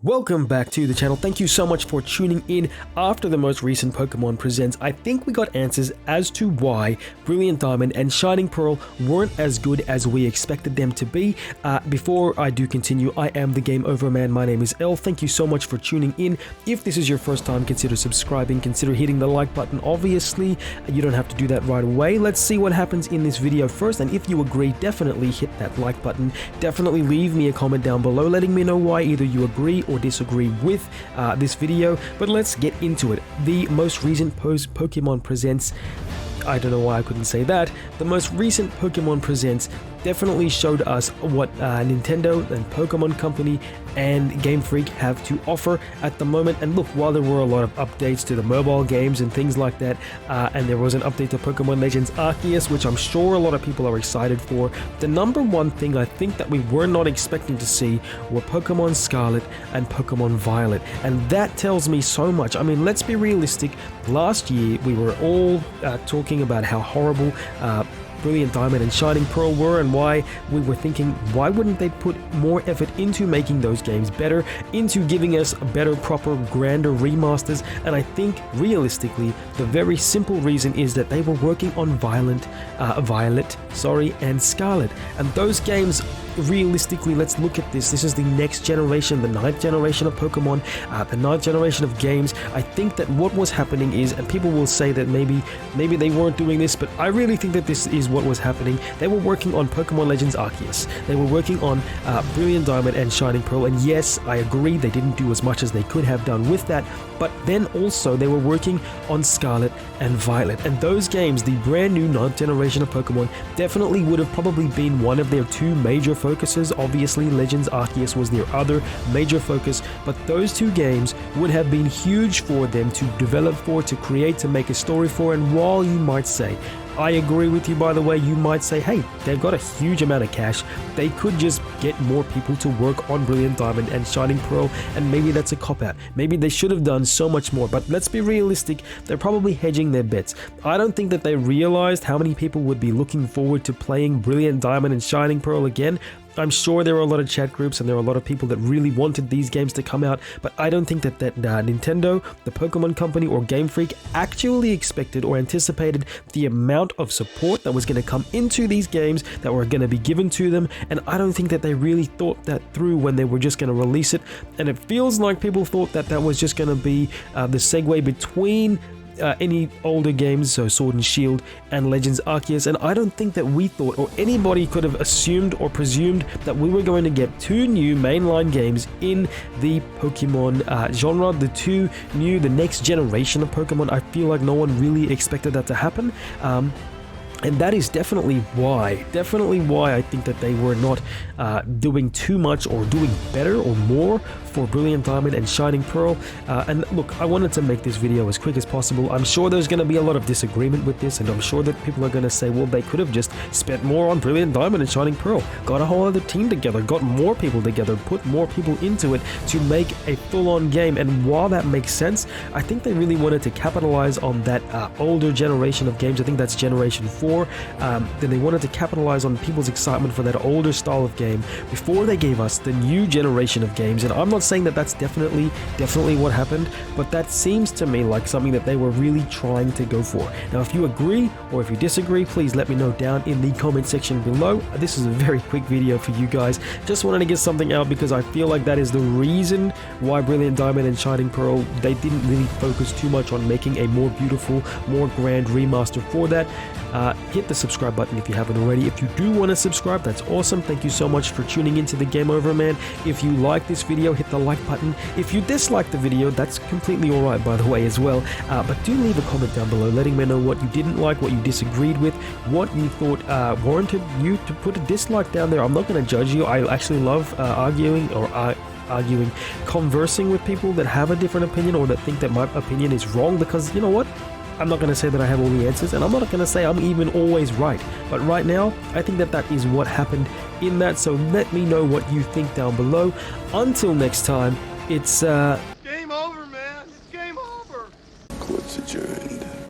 Welcome back to the channel. Thank you so much for tuning in after the most recent Pokemon Presents. I think we got answers as to why Brilliant Diamond and Shining Pearl weren't as good as we expected them to be. Before I do continue, I am the Game Over Man. My name is El. Thank you so much for tuning in. If this is your first time, consider subscribing, consider hitting the like button. Obviously, you don't have to do that right away. Let's see what happens in this video first, and if you agree, definitely hit that like button. Definitely leave me a comment down below letting me know why either you agree or disagree with this video, but let's get into it. The most recent Pokemon Presents, I don't know why I couldn't say that. The most recent Pokemon Presents definitely showed us what Nintendo and Pokemon Company and Game Freak have to offer at the moment. And look, while there were a lot of updates to the mobile games and things like that, and there was an update to Pokemon Legends Arceus, which I'm sure a lot of people are excited for, the number one thing I think that we were not expecting to see were Pokemon Scarlet and Pokemon Violet. And that tells me so much. I mean, let's be realistic. Last year, we were all talking about how horrible Brilliant Diamond and Shining Pearl were, and why we were thinking, why wouldn't they put more effort into making those games better, into giving us better, proper, grander remasters? And I think, realistically, the very simple reason is that they were working on Violet, and Scarlet. And those games, realistically, let's look at this. This is the next generation, the 9th generation of Pokemon, the 9th generation of games. I think that what was happening is, and people will say that maybe they weren't doing this, but I really think that this is what was happening. They were working on Pokemon Legends Arceus. They were working on Brilliant Diamond and Shining Pearl, and yes, I agree, they didn't do as much as they could have done with that, but then also they were working on Scarlet and Violet. And those games, the brand new 9th generation of Pokemon, definitely would have probably been one of their two major focuses. Obviously, Legends Arceus was their other major focus, but those two games would have been huge for them to develop for, to create, to make a story for. And while you might say, I agree with you, by the way, you might say, hey, they've got a huge amount of cash, they could just get more people to work on Brilliant Diamond and Shining Pearl, and maybe that's a cop-out. Maybe they should have done so much more, but let's be realistic, they're probably hedging their bets. I don't think that they realized how many people would be looking forward to playing Brilliant Diamond and Shining Pearl again. I'm sure there were a lot of chat groups and there were a lot of people that really wanted these games to come out, but I don't think that Nintendo, the Pokemon Company, or Game Freak actually expected or anticipated the amount of support that was going to come into these games that were going to be given to them, and I don't think that they really thought that through when they were just going to release it. And it feels like people thought that that was just going to be the segue between any older games, so Sword and Shield and Legends Arceus, and I don't think that we thought, or anybody could have assumed or presumed, that we were going to get two new mainline games in the Pokemon genre, the next generation of Pokemon. I feel like no one really expected that to happen. And that is definitely why I think that they were not doing too much or doing better or more for Brilliant Diamond and Shining Pearl. And look, I wanted to make this video as quick as possible. I'm sure there's going to be a lot of disagreement with this, and I'm sure that people are going to say, well, they could have just spent more on Brilliant Diamond and Shining Pearl, got a whole other team together, got more people together, put more people into it to make a full-on game. And while that makes sense, I think they really wanted to capitalize on that older generation of games. I think that's Generation 4. Then they wanted to capitalize on people's excitement for that older style of game before they gave us the new generation of games. And I'm not saying that that's definitely what happened, but that seems to me like something that they were really trying to go for. Now, if you agree or if you disagree, please let me know down in the comment section below. This is a very quick video for you guys. Just wanted to get something out because I feel like that is the reason why Brilliant Diamond and Shining Pearl, they didn't really focus too much on making a more beautiful, more grand remaster for that. Hit the subscribe button if you haven't already. If you do want to subscribe, that's awesome. Thank you so much for tuning into the Game Over Man. If you like this video, hit the like button. If you dislike the video, that's completely alright, by the way, as well. But do leave a comment down below letting me know what you didn't like, what you disagreed with, what you thought warranted you to put a dislike down there. I'm not going to judge you. I actually love conversing with people that have a different opinion or that think that my opinion is wrong, because you know what? I'm not going to say that I have all the answers, and I'm not going to say I'm even always right. But right now, I think that that is what happened in that, so let me know what you think down below. Until next time, it's